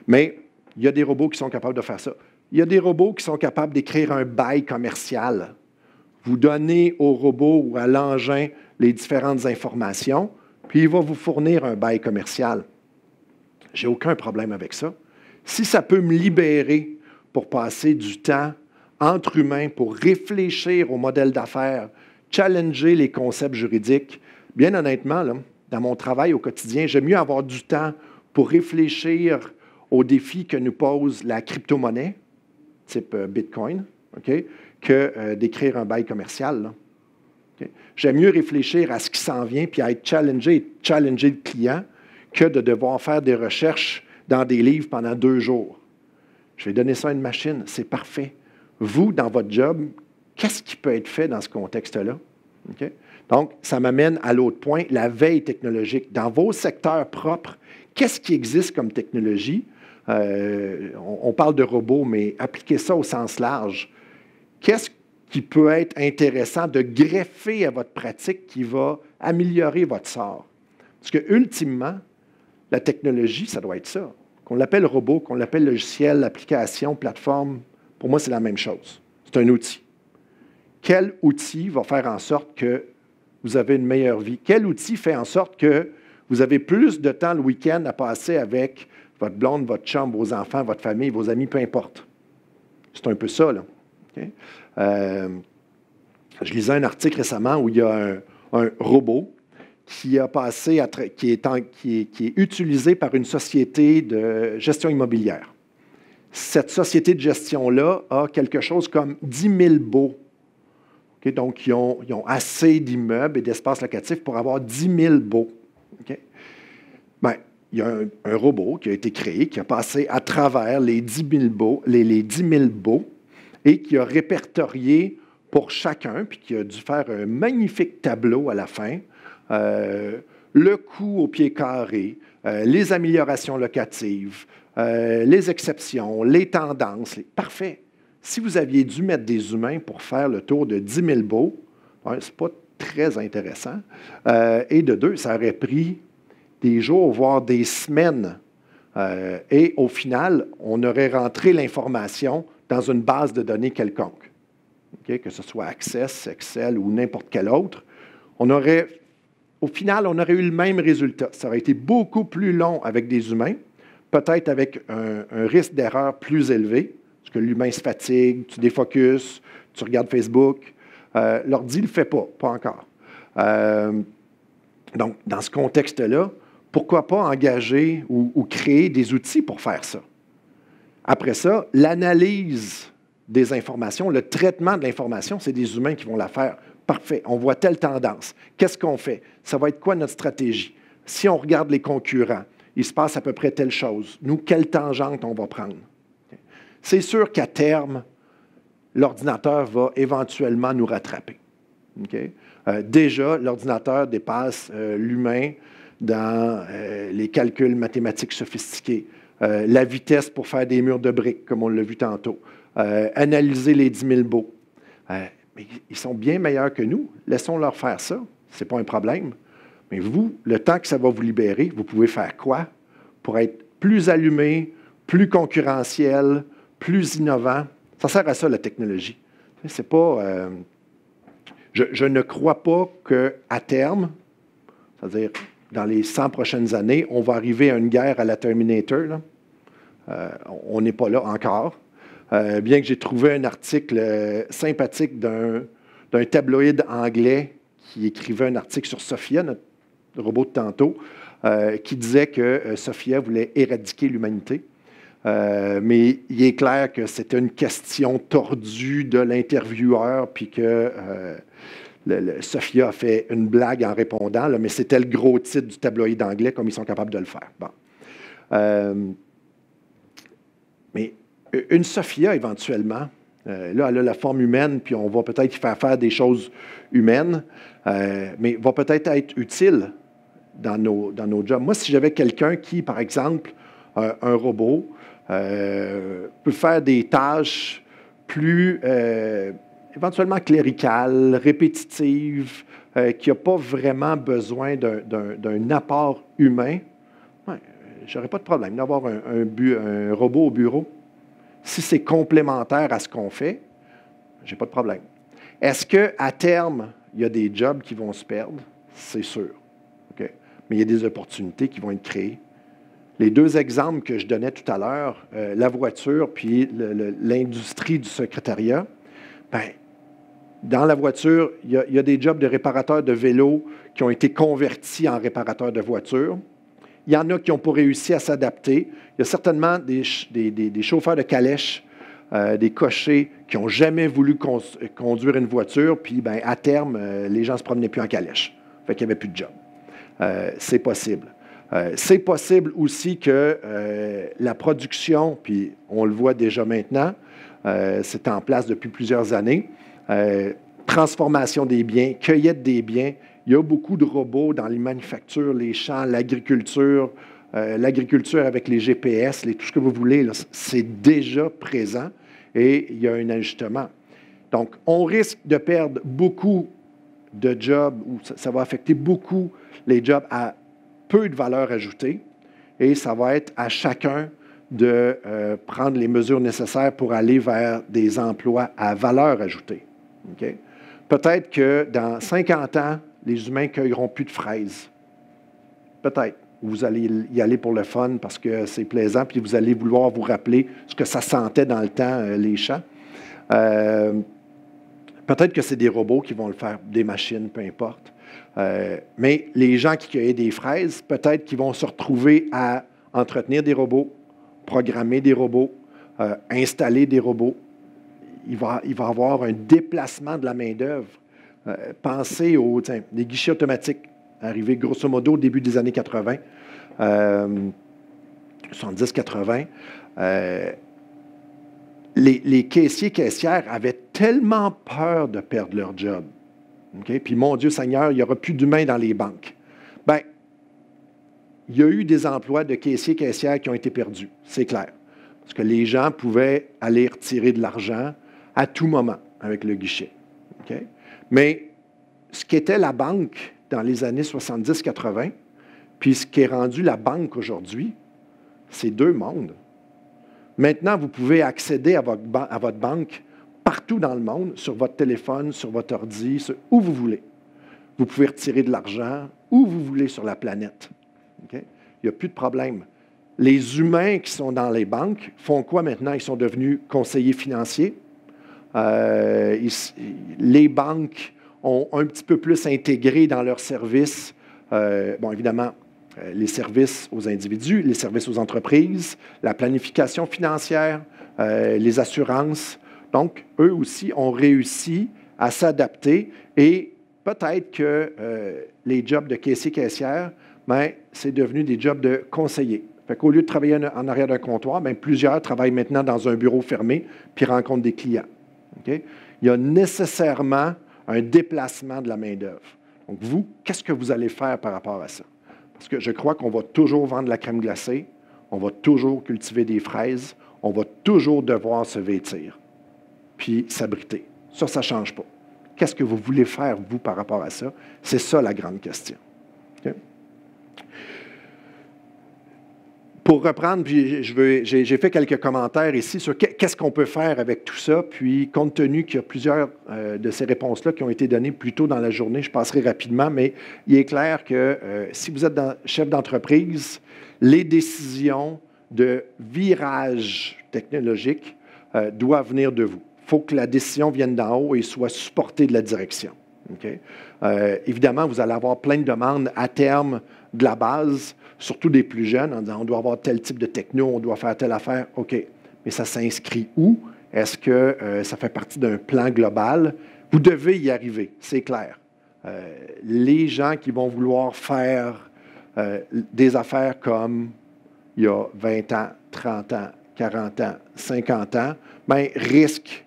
Mais il y a des robots qui sont capables de faire ça. Il y a des robots qui sont capables d'écrire un bail commercial. Vous donnez au robot ou à l'engin les différentes informations, puis il va vous fournir un bail commercial. Je n'ai aucun problème avec ça. Si ça peut me libérer pour passer du temps entre humains, pour réfléchir au modèle d'affaires, challenger les concepts juridiques, bien honnêtement, là, dans mon travail au quotidien, j'aime mieux avoir du temps pour réfléchir aux défis que nous pose la crypto-monnaie, type Bitcoin, okay, que d'écrire un bail commercial. Là. Okay. J'aime mieux réfléchir à ce qui s'en vient puis à être challenger le client que de devoir faire des recherches dans des livres pendant 2 jours. Je vais donner ça à une machine, c'est parfait. Vous, dans votre job, qu'est-ce qui peut être fait dans ce contexte-là? Okay? Donc, ça m'amène à l'autre point, la veille technologique. Dans vos secteurs propres, qu'est-ce qui existe comme technologie? On parle de robots, mais appliquez ça au sens large. Qu'est-ce qui peut être intéressant de greffer à votre pratique qui va améliorer votre sort? Parce que, ultimement, la technologie, ça doit être ça. Qu'on l'appelle robot, qu'on l'appelle logiciel, application, plateforme, pour moi, c'est la même chose. C'est un outil. Quel outil va faire en sorte que vous avez une meilleure vie? Quel outil fait en sorte que vous avez plus de temps le week-end à passer avec votre blonde, votre chum, vos enfants, votre famille, vos amis, peu importe? C'est un peu ça, là. Okay? Je lisais un article récemment où il y a un robot qui est utilisé par une société de gestion immobilière. Cette société de gestion-là a quelque chose comme 10 000 baux. Okay? Donc, ils ont assez d'immeubles et d'espaces locatifs pour avoir 10 000 baux. Okay? Bien, il y a un robot qui a été créé, qui a passé à travers les 10 000 baux, les 10 000 baux et qui a répertorié pour chacun, puis qui a dû faire un magnifique tableau à la fin, le coût au pied carré, les améliorations locatives, les exceptions, les tendances. Parfait. Si vous aviez dû mettre des humains pour faire le tour de 10 000 baux, ce n'est pas très intéressant. Et de 2, ça aurait pris des jours, voire des semaines. Et au final, on aurait rentré l'information dans une base de données quelconque. Okay? Que ce soit Access, Excel ou n'importe quel autre. Au final, on aurait eu le même résultat. Ça aurait été beaucoup plus long avec des humains, peut-être avec un risque d'erreur plus élevé, parce que l'humain se fatigue, tu défocuses, tu regardes Facebook. L'ordi ne le fait pas encore. Donc, dans ce contexte-là, pourquoi pas engager ou créer des outils pour faire ça? Après ça, l'analyse des informations, le traitement de l'information, c'est des humains qui vont la faire. Parfait, on voit telle tendance. Qu'est-ce qu'on fait? Ça va être quoi notre stratégie? Si on regarde les concurrents, il se passe à peu près telle chose. Nous, quelle tangente on va prendre? C'est sûr qu'à terme, l'ordinateur va éventuellement nous rattraper. Okay? Déjà, l'ordinateur dépasse l'humain dans les calculs mathématiques sophistiqués, la vitesse pour faire des murs de briques, comme on l'a vu tantôt, analyser les 10 000 baux. Mais ils sont bien meilleurs que nous. Laissons-leur faire ça. Ce n'est pas un problème. Mais vous, le temps que ça va vous libérer, vous pouvez faire quoi pour être plus allumé, plus concurrentiel, plus innovant? Ça sert à ça, la technologie. C'est pas... je ne crois pas qu'à terme, c'est-à-dire dans les 100 prochaines années, on va arriver à une guerre à la Terminator. Là. On n'est pas là encore. Bien que j'ai trouvé un article sympathique d'un tabloïd anglais qui écrivait un article sur Sophia, notre robot de tantôt, qui disait que Sophia voulait éradiquer l'humanité. Mais il est clair que c'était une question tordue de l'intervieweur, puis que Sophia a fait une blague en répondant, là, mais c'était le gros titre du tabloïd anglais, comme ils sont capables de le faire. Bon. Mais une Sophia, éventuellement, là, elle a la forme humaine, puis on va peut-être y faire des choses humaines, mais va peut-être être utile dans nos jobs. Moi, si j'avais quelqu'un qui, par exemple, un robot, peut faire des tâches plus éventuellement cléricales, répétitives, qui n'a pas vraiment besoin d'un apport humain, ouais, je n'aurais pas de problème d'avoir un robot au bureau. Si c'est complémentaire à ce qu'on fait, je n'ai pas de problème. Est-ce qu'à terme, il y a des jobs qui vont se perdre? C'est sûr. Okay? Mais il y a des opportunités qui vont être créées. Les deux exemples que je donnais tout à l'heure, la voiture puis l'industrie du secrétariat, bien, dans la voiture, il y a des jobs de réparateurs de vélos qui ont été convertis en réparateurs de voitures. Il y en a qui n'ont pas réussi à s'adapter. Il y a certainement des chauffeurs de calèche, des cochers qui n'ont jamais voulu conduire une voiture, puis bien, à terme, les gens ne se promenaient plus en calèche. Fait qu'il n'y avait plus de job. C'est possible. C'est possible aussi que la production, puis on le voit déjà maintenant, c'est en place depuis plusieurs années, transformation des biens, cueillette des biens. Il y a beaucoup de robots dans les manufactures, les champs, l'agriculture avec les GPS, tout ce que vous voulez, c'est déjà présent et il y a un ajustement. Donc, on risque de perdre beaucoup de jobs, ou ça va affecter beaucoup les jobs à peu de valeur ajoutée, et ça va être à chacun de prendre les mesures nécessaires pour aller vers des emplois à valeur ajoutée. Okay? Peut-être que dans 50 ans, les humains ne cueilleront plus de fraises. Peut-être. Vous allez y aller pour le fun parce que c'est plaisant, puis vous allez vouloir vous rappeler ce que ça sentait dans le temps, les champs. Peut-être que c'est des robots qui vont le faire, des machines, peu importe. Mais les gens qui cueillaient des fraises, peut-être qu'ils vont se retrouver à entretenir des robots, programmer des robots, installer des robots. Il va y avoir un déplacement de la main-d'œuvre. Pensez aux des guichets automatiques, arrivés grosso modo au début des années 80, 70-80. Les caissiers-caissières avaient tellement peur de perdre leur job. Okay? Puis, mon Dieu Seigneur, il n'y aura plus d'humains dans les banques. Bien, il y a eu des emplois de caissiers-caissières qui ont été perdus, c'est clair. Parce que les gens pouvaient aller retirer de l'argent à tout moment avec le guichet. Okay? Mais ce qu'était la banque dans les années 70-80, puis ce qui est rendu la banque aujourd'hui, c'est deux mondes. Maintenant, vous pouvez accéder à votre banque partout dans le monde, sur votre téléphone, sur votre ordi, où vous voulez. Vous pouvez retirer de l'argent où vous voulez sur la planète. Okay? Il n'y a plus de problème. Les humains qui sont dans les banques font quoi maintenant? Ils sont devenus conseillers financiers. Les banques ont un petit peu plus intégré dans leurs services, évidemment, les services aux individus, les services aux entreprises, la planification financière, les assurances. Donc, eux aussi ont réussi à s'adapter et peut-être que les jobs de caissier-caissière, c'est devenu des jobs de conseiller. Fait qu'au lieu de travailler en arrière d'un comptoir, bien, plusieurs travaillent maintenant dans un bureau fermé puis rencontrent des clients. Okay? Il y a nécessairement un déplacement de la main-d'œuvre. Donc, vous, qu'est-ce que vous allez faire par rapport à ça? Parce que je crois qu'on va toujours vendre de la crème glacée, on va toujours cultiver des fraises, on va toujours devoir se vêtir puis s'abriter. Ça ne change pas. Qu'est-ce que vous voulez faire, vous, par rapport à ça? C'est ça la grande question. Okay? Pour reprendre, puis j'ai fait quelques commentaires ici sur qu'est-ce qu'on peut faire avec tout ça, puis compte tenu qu'il y a plusieurs de ces réponses-là qui ont été données plus tôt dans la journée, je passerai rapidement, mais il est clair que si vous êtes chef d'entreprise, les décisions de virage technologique doivent venir de vous. Il faut que la décision vienne d'en haut et soit supportée de la direction. Okay? Évidemment, vous allez avoir plein de demandes à terme de la base, surtout des plus jeunes, en disant on doit avoir tel type de techno, on doit faire telle affaire. OK, mais ça s'inscrit où? Est-ce que ça fait partie d'un plan global? Vous devez y arriver, c'est clair. Les gens qui vont vouloir faire des affaires comme il y a 20 ans, 30 ans, 40 ans, 50 ans, bien, risquent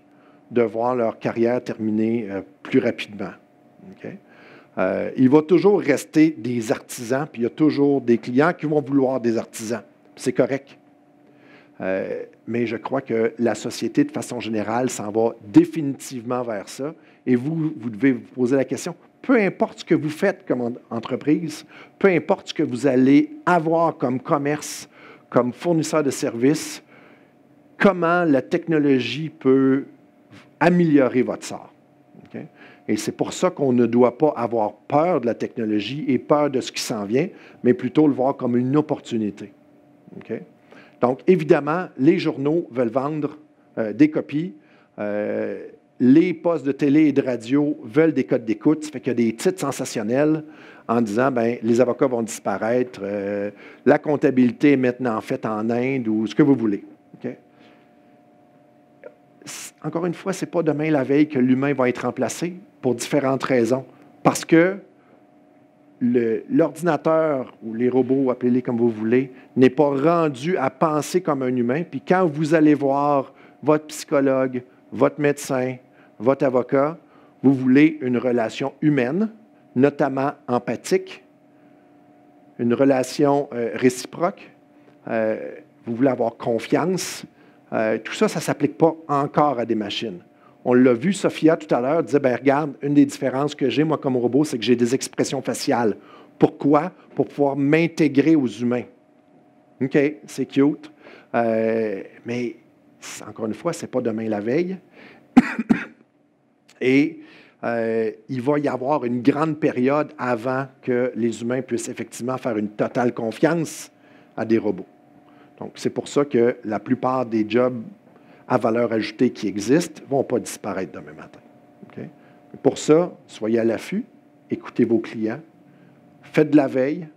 de voir leur carrière terminer plus rapidement. Okay? Il va toujours rester des artisans, puis il y a toujours des clients qui vont vouloir des artisans. C'est correct. Mais je crois que la société, de façon générale, s'en va définitivement vers ça. Et vous devez vous poser la question, peu importe ce que vous faites comme entreprise, peu importe ce que vous allez avoir comme commerce, comme fournisseur de services, comment la technologie peut améliorer votre sort. Okay? Et c'est pour ça qu'on ne doit pas avoir peur de la technologie et peur de ce qui s'en vient, mais plutôt le voir comme une opportunité. Okay? Donc, évidemment, les journaux veulent vendre des copies. Les postes de télé et de radio veulent des codes d'écoute. Ça fait qu'il y a des titres sensationnels en disant, bien, les avocats vont disparaître, la comptabilité est maintenant faite en Inde ou ce que vous voulez. Okay? Encore une fois, ce n'est pas demain la veille que l'humain va être remplacé pour différentes raisons. Parce que l'ordinateur ou les robots, appelez-les comme vous voulez, n'est pas rendu à penser comme un humain. Puis quand vous allez voir votre psychologue, votre médecin, votre avocat, vous voulez une relation humaine, notamment empathique, une relation réciproque. Vous voulez avoir confiance. Tout ça, ça ne s'applique pas encore à des machines. On l'a vu, Sophia, tout à l'heure, disait, bien, regarde, une des différences que j'ai, moi, comme robot, c'est que j'ai des expressions faciales. Pourquoi? Pour pouvoir m'intégrer aux humains. OK, c'est cute. Mais, encore une fois, ce n'est pas demain la veille. Et il va y avoir une grande période avant que les humains puissent effectivement faire une totale confiance à des robots. Donc, c'est pour ça que la plupart des jobs à valeur ajoutée qui existent ne vont pas disparaître demain matin. Okay? Pour ça, soyez à l'affût, écoutez vos clients, faites de la veille,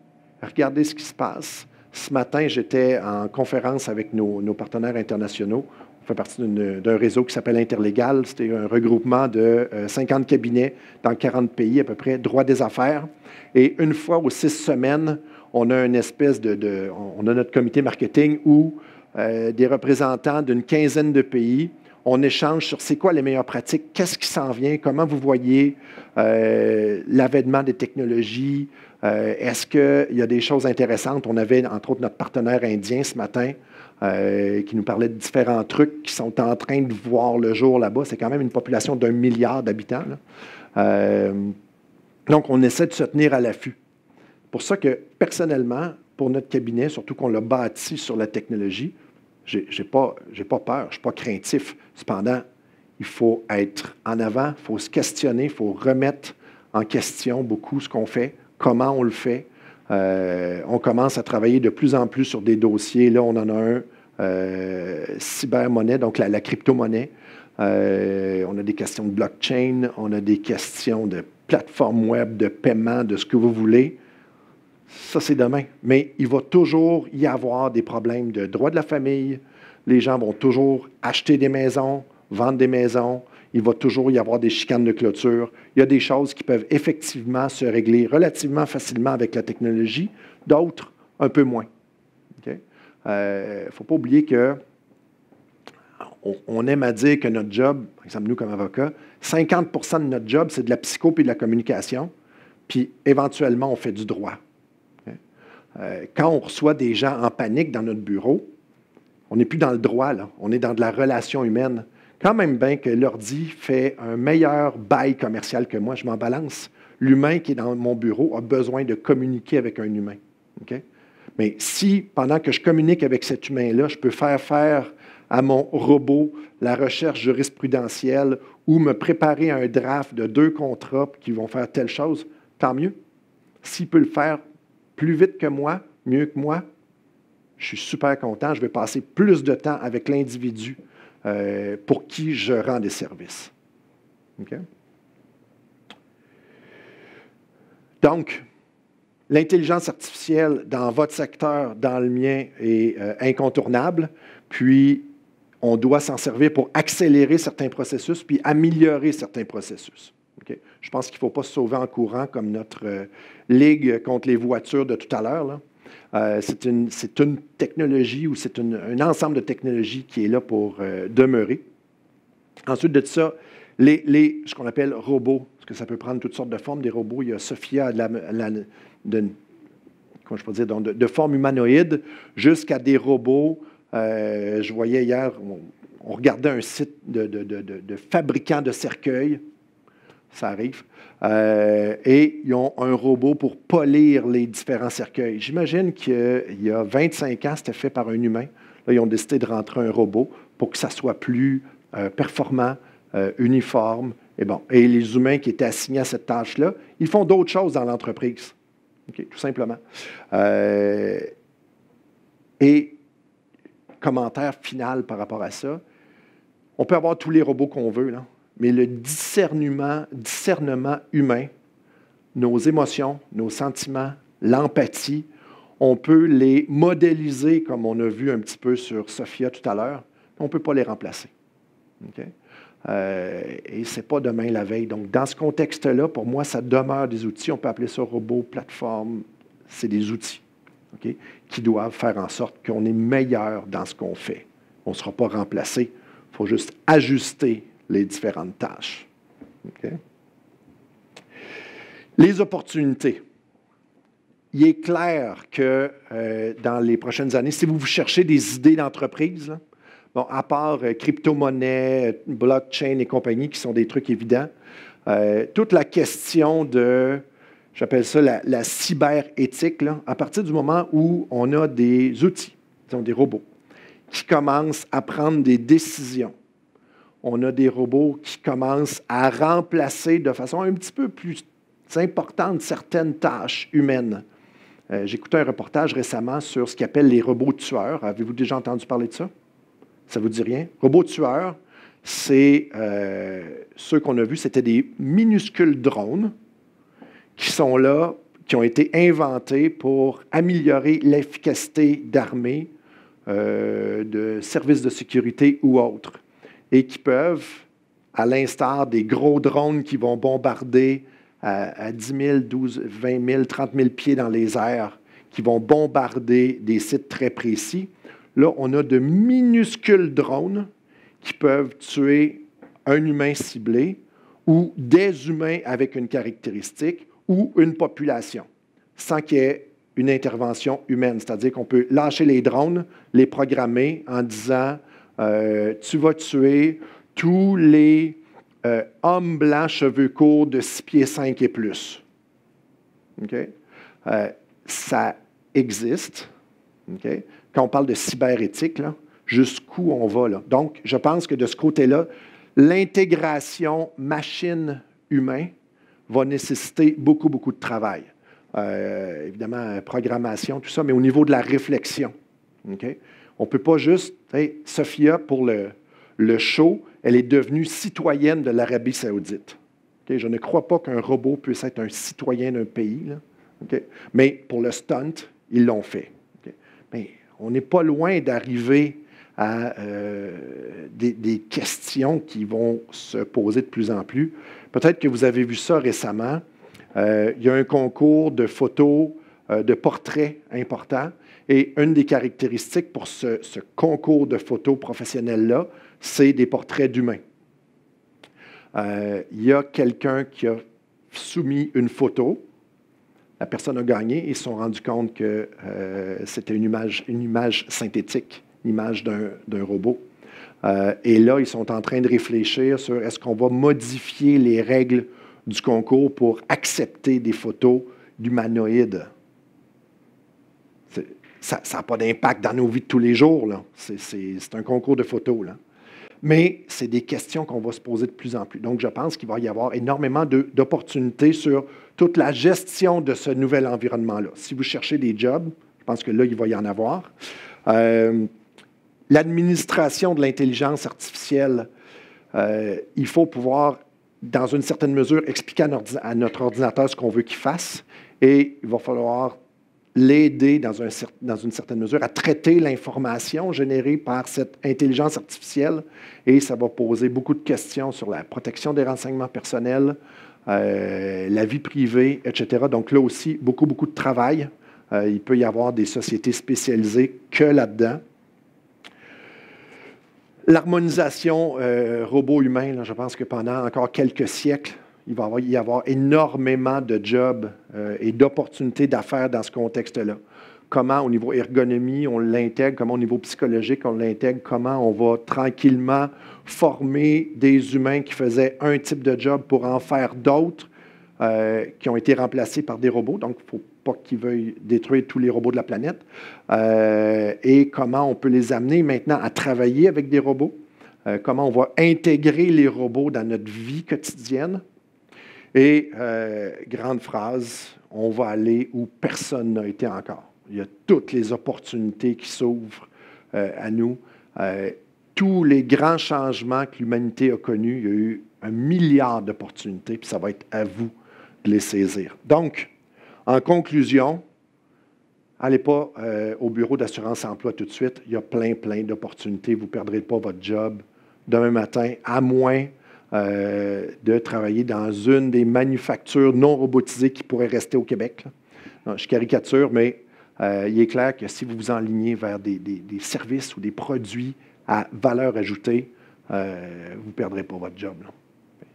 regardez ce qui se passe. Ce matin, j'étais en conférence avec nos partenaires internationaux. On fait partie d'un réseau qui s'appelle Interlégal. C'était un regroupement de 50 cabinets dans 40 pays à peu près, droit des affaires. Et une fois aux 6 semaines, on a une espèce on a notre comité marketing où des représentants d'une quinzaine de pays, on échange sur c'est quoi les meilleures pratiques, qu'est-ce qui s'en vient, comment vous voyez l'avènement des technologies, est-ce qu'il y a des choses intéressantes. On avait entre autres notre partenaire indien ce matin qui nous parlait de différents trucs qui sont en train de voir le jour là-bas. C'est quand même une population d'1 milliard d'habitants. Donc, on essaie de se tenir à l'affût. Pour ça que, personnellement, pour notre cabinet, surtout qu'on l'a bâti sur la technologie, je n'ai pas peur, je ne suis pas craintif. Cependant, il faut être en avant, il faut se questionner, il faut remettre en question beaucoup ce qu'on fait, comment on le fait. On commence à travailler de plus en plus sur des dossiers. Là, on en a un, cybermonnaie, donc la crypto-monnaie. On a des questions de blockchain, on a des questions de plateforme web, de paiement, de ce que vous voulez. Ça, c'est demain. Mais il va toujours y avoir des problèmes de droit de la famille. Les gens vont toujours acheter des maisons, vendre des maisons. Il va toujours y avoir des chicanes de clôture. Il y a des choses qui peuvent effectivement se régler relativement facilement avec la technologie, d'autres un peu moins. Okay? ne faut pas oublier que on aime à dire que notre job, par exemple, nous comme avocats, 50 de notre job, c'est de la psycho et de la communication, puis éventuellement, on fait du droit. Quand on reçoit des gens en panique dans notre bureau, on n'est plus dans le droit, là. On est dans de la relation humaine. Quand même bien que l'ordi fait un meilleur bail commercial que moi, je m'en balance. L'humain qui est dans mon bureau a besoin de communiquer avec un humain. Okay? Mais si, pendant que je communique avec cet humain-là, je peux faire à mon robot la recherche jurisprudentielle ou me préparer un draft de 2 contrats qui vont faire telle chose, tant mieux. S'il peut le faire plus vite que moi, mieux que moi, je suis super content. Je vais passer plus de temps avec l'individu pour qui je rends des services. Okay? Donc, l'intelligence artificielle dans votre secteur, dans le mien, est incontournable. Puis, on doit s'en servir pour accélérer certains processus puis améliorer certains processus. Okay? Je pense qu'il ne faut pas se sauver en courant comme notre ligue contre les voitures de tout à l'heure, là. C'est une technologie ou c'est un ensemble de technologies qui est là pour demeurer. Ensuite de ça, ce qu'on appelle robots, parce que ça peut prendre toutes sortes de formes, des robots. Il y a Sophia de forme humanoïde jusqu'à des robots. Je voyais hier, on regardait un site de fabricants de cercueils. Ça arrive. Et ils ont un robot pour polir les différents cercueils. J'imagine qu'il y a 25 ans, c'était fait par un humain. Là, ils ont décidé de rentrer un robot pour que ça soit plus performant, uniforme. Et les humains qui étaient assignés à cette tâche-là, ils font d'autres choses dans l'entreprise. Okay, tout simplement. Et commentaire final par rapport à ça, on peut avoir tous les robots qu'on veut, là. Mais le discernement humain, nos émotions, nos sentiments, l'empathie, on peut les modéliser, comme on a vu un petit peu sur Sophia tout à l'heure, on ne peut pas les remplacer. Okay? Et ce n'est pas demain la veille. Donc, dans ce contexte-là, pour moi, ça demeure des outils. On peut appeler ça robot, plateforme. C'est des outils, okay, qui doivent faire en sorte qu'on est meilleur dans ce qu'on fait. On ne sera pas remplacé. Il faut juste ajuster les différentes tâches. Okay? Les opportunités. Il est clair que dans les prochaines années, si vous cherchez des idées d'entreprise, bon, à part crypto-monnaie, blockchain et compagnie, qui sont des trucs évidents, toute la question de, j'appelle ça la cyberéthique, là, à partir du moment où on a des outils, disons des robots, qui commencent à prendre des décisions. On a des robots qui commencent à remplacer de façon un petit peu plus importante certaines tâches humaines. J'écoutais un reportage récemment sur ce qu'ils appellent les robots tueurs. Avez-vous déjà entendu parler de ça? Ça ne vous dit rien? Robots tueurs, c'est ceux qu'on a vus, c'était des minuscules drones qui sont là, qui ont été inventés pour améliorer l'efficacité d'armées, de services de sécurité ou autres, et qui peuvent, à l'instar des gros drones qui vont bombarder à 10 000, 12 000, 20 000, 30 000 pieds dans les airs, qui vont bombarder des sites très précis. Là, on a de minuscules drones qui peuvent tuer un humain ciblé ou des humains avec une caractéristique ou une population, sans qu'il y ait une intervention humaine. C'est-à-dire qu'on peut lâcher les drones, les programmer en disant tu vas tuer tous les hommes blancs cheveux courts de 6 pieds 5 et plus. Okay? Ça existe. Okay? Quand on parle de cyberéthique, là, jusqu'où on va, là. Donc, je pense que de ce côté-là, l'intégration machine-humain va nécessiter beaucoup, beaucoup de travail. Évidemment, programmation, tout ça, mais au niveau de la réflexion. Okay? On ne peut pas juste... Sophia, pour le show, elle est devenue citoyenne de l'Arabie saoudite. Okay? Je ne crois pas qu'un robot puisse être un citoyen d'un pays, là. Okay? Mais pour le stunt, ils l'ont fait. Okay? Mais on n'est pas loin d'arriver à des questions qui vont se poser de plus en plus. Peut-être que vous avez vu ça récemment. Il y a un concours de photos de portraits importants. Et une des caractéristiques pour ce concours de photos professionnels-là, c'est des portraits d'humains. Il y a quelqu'un qui a soumis une photo. La personne a gagné et ils se sont rendus compte que c'était une image synthétique, une image d'un robot. Et là, ils sont en train de réfléchir sur est-ce qu'on va modifier les règles du concours pour accepter des photos d'humanoïdes. Ça n'a pas d'impact dans nos vies de tous les jours, là. C'est un concours de photos, là. Mais c'est des questions qu'on va se poser de plus en plus. Donc, je pense qu'il va y avoir énormément d'opportunités sur toute la gestion de ce nouvel environnement-là. Si vous cherchez des jobs, je pense que là, il va y en avoir. L'administration de l'intelligence artificielle, il faut pouvoir, dans une certaine mesure, expliquer à notre ordinateur ce qu'on veut qu'il fasse. Et il va falloir l'aider dans une certaine mesure à traiter l'information générée par cette intelligence artificielle et ça va poser beaucoup de questions sur la protection des renseignements personnels, la vie privée, etc. Donc là aussi, beaucoup de travail. Il peut y avoir des sociétés spécialisées que là-dedans. L'harmonisation robot-humain, je pense que pendant encore quelques siècles, il va y avoir énormément de jobs et d'opportunités d'affaires dans ce contexte-là. Comment, au niveau ergonomie, on l'intègre, comment, au niveau psychologique, on l'intègre, comment on va tranquillement former des humains qui faisaient un type de job pour en faire d'autres qui ont été remplacés par des robots. Donc, il ne faut pas qu'ils veuillent détruire tous les robots de la planète. Et comment on peut les amener maintenant à travailler avec des robots. Comment on va intégrer les robots dans notre vie quotidienne. Et, grande phrase, on va aller où personne n'a été encore. Il y a toutes les opportunités qui s'ouvrent à nous. Tous les grands changements que l'humanité a connus, il y a eu 1 milliard d'opportunités, puis ça va être à vous de les saisir. Donc, en conclusion, n'allez pas au bureau d'assurance-emploi tout de suite. Il y a plein d'opportunités. Vous ne perdrez pas votre job demain matin, à moins de travailler dans une des manufactures non robotisées qui pourraient rester au Québec. Non, je caricature, mais il est clair que si vous vous enlignez vers des services ou des produits à valeur ajoutée, vous ne perdrez pas votre job. Là.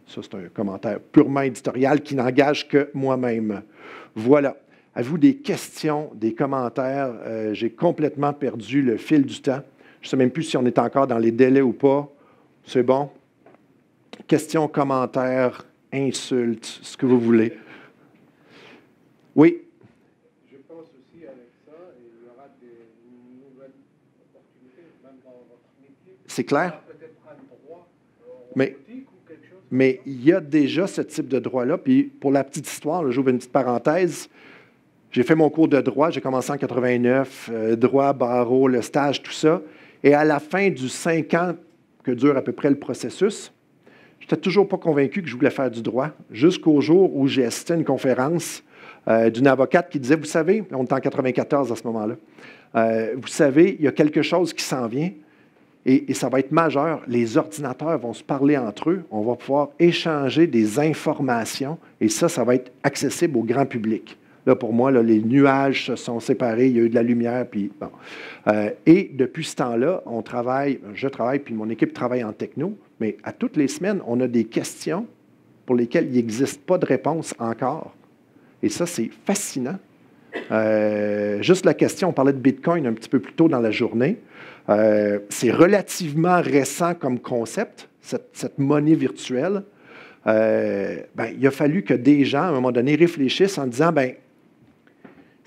Ça, c'est un commentaire purement éditorial qui n'engage que moi-même. Voilà. Avez-vous des questions, des commentaires? J'ai complètement perdu le fil du temps. Je ne sais même plus si on est encore dans les délais ou pas. C'est bon? Questions, commentaires, insultes, ce que vous voulez. Oui? Je pense aussi avec ça, il y aura des nouvelles opportunités, même dans votre métier. C'est clair? Peut-être un droit Mais ou quelque chose. Mais il y a déjà ce type de droit-là. Puis pour la petite histoire, là, j'ouvre une petite parenthèse. J'ai fait mon cours de droit, j'ai commencé en 89, droit, barreau, le stage, tout ça. Et à la fin du 5 ans que dure à peu près le processus, je n'étais toujours pas convaincu que je voulais faire du droit, jusqu'au jour où j'ai assisté à une conférence d'une avocate qui disait, vous savez, on est en 94 à ce moment-là, vous savez, il y a quelque chose qui s'en vient et ça va être majeur. Les ordinateurs vont se parler entre eux, on va pouvoir échanger des informations et ça va être accessible au grand public. Là, pour moi, là, les nuages se sont séparés, il y a eu de la lumière. Puis, bon. Et depuis ce temps-là, je travaille, puis mon équipe travaille en techno, mais à toutes les semaines, on a des questions pour lesquelles il n'existe pas de réponse encore. Et ça, c'est fascinant. Juste la question, on parlait de Bitcoin un petit peu plus tôt dans la journée. C'est relativement récent comme concept, cette monnaie virtuelle. Il a fallu que des gens, à un moment donné, réfléchissent en disant,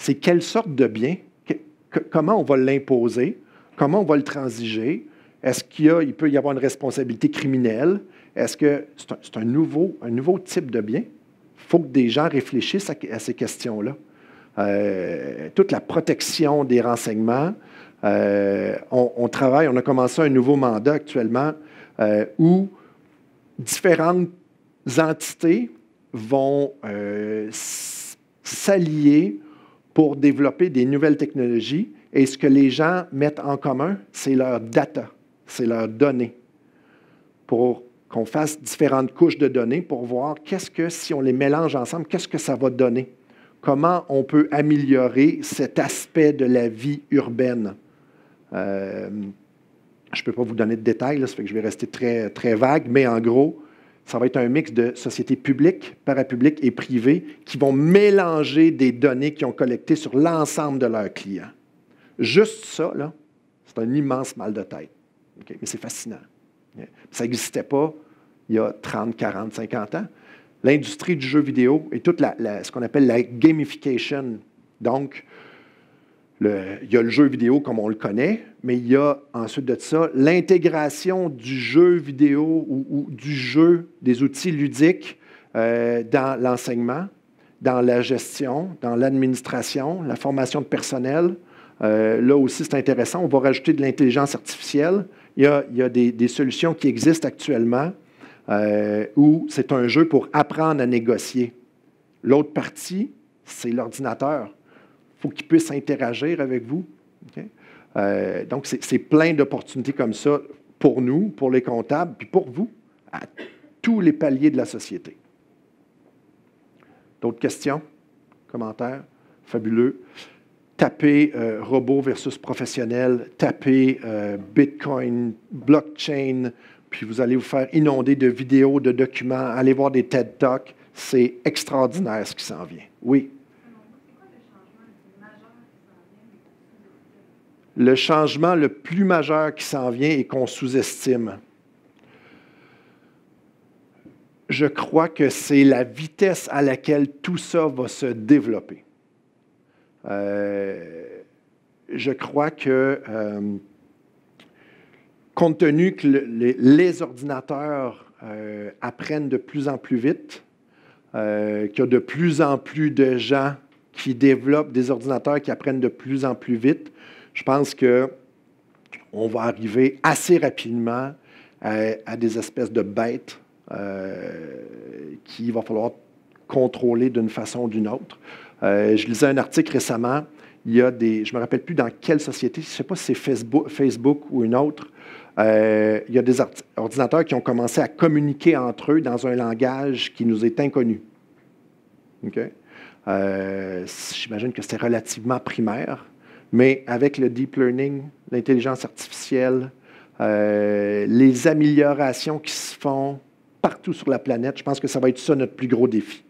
c'est quelle sorte de bien, comment on va l'imposer, comment on va le transiger, est-ce qu'il peut y avoir une responsabilité criminelle, est-ce que c'est un nouveau type de bien? Il faut que des gens réfléchissent à ces questions-là. Toute la protection des renseignements, on travaille, on a commencé un nouveau mandat actuellement où différentes entités vont s'allier pour développer des nouvelles technologies. Et ce que les gens mettent en commun, c'est leur data, c'est leurs données. Pour qu'on fasse différentes couches de données pour voir si on les mélange ensemble, qu'est-ce que ça va donner comment on peut améliorer cet aspect de la vie urbaine. Je ne peux pas vous donner de détails, là, ça fait que je vais rester très, très vague, mais en gros, ça va être un mix de sociétés publiques, parapubliques et privées qui vont mélanger des données qu'ils ont collectées sur l'ensemble de leurs clients. Juste ça, là, c'est un immense mal de tête. Okay? Mais c'est fascinant. Ça n'existait pas il y a 30, 40, 50 ans. L'industrie du jeu vidéo et toute ce qu'on appelle la gamification. Donc, il y a le jeu vidéo comme on le connaît, mais il y a ensuite de ça l'intégration du jeu vidéo ou du jeu, des outils ludiques dans l'enseignement, dans la gestion, dans l'administration, la formation de personnel. Là aussi, c'est intéressant. On va rajouter de l'intelligence artificielle. Il y a des solutions qui existent actuellement où c'est un jeu pour apprendre à négocier. L'autre partie, c'est l'ordinateur. Il faut qu'il puisse interagir avec vous. Okay? Donc, c'est plein d'opportunités comme ça pour nous, pour les comptables, puis pour vous, à tous les paliers de la société. D'autres questions? Commentaires? Fabuleux. Tapez robot versus professionnel, tapez Bitcoin, blockchain, puis vous allez vous faire inonder de vidéos, de documents, allez voir des TED Talks. C'est extraordinaire ce qui s'en vient. Oui. Le changement le plus majeur qui s'en vient et qu'on sous-estime. Je crois que c'est la vitesse à laquelle tout ça va se développer. Je crois que, compte tenu que les ordinateurs apprennent de plus en plus vite, qu'il y a de plus en plus de gens qui développent des ordinateurs qui apprennent de plus en plus vite, je pense qu'on va arriver assez rapidement à des espèces de bêtes qu'il va falloir contrôler d'une façon ou d'une autre. Je lisais un article récemment, il y a je ne me rappelle plus dans quelle société, je ne sais pas si c'est Facebook ou une autre, il y a des ordinateurs qui ont commencé à communiquer entre eux dans un langage qui nous est inconnu. Okay? J'imagine que c'est relativement primaire, mais avec le deep learning, l'intelligence artificielle, les améliorations qui se font partout sur la planète, je pense que ça va être ça notre plus gros défi.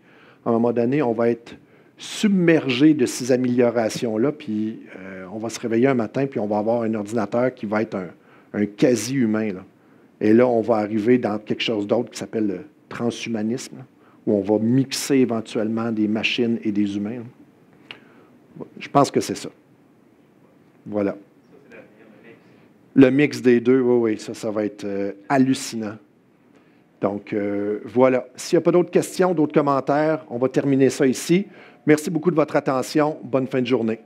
À un moment donné, on va être submergé de ces améliorations-là, puis on va se réveiller un matin, puis on va avoir un ordinateur qui va être un quasi-humain. Là. Et là, on va arriver dans quelque chose d'autre qui s'appelle le transhumanisme, là, où on va mixer éventuellement des machines et des humains. Là. Je pense que c'est ça. Voilà. Le mix des deux, oui, ça va être hallucinant. Donc, voilà. S'il n'y a pas d'autres questions, d'autres commentaires, on va terminer ça ici. Merci beaucoup de votre attention. Bonne fin de journée.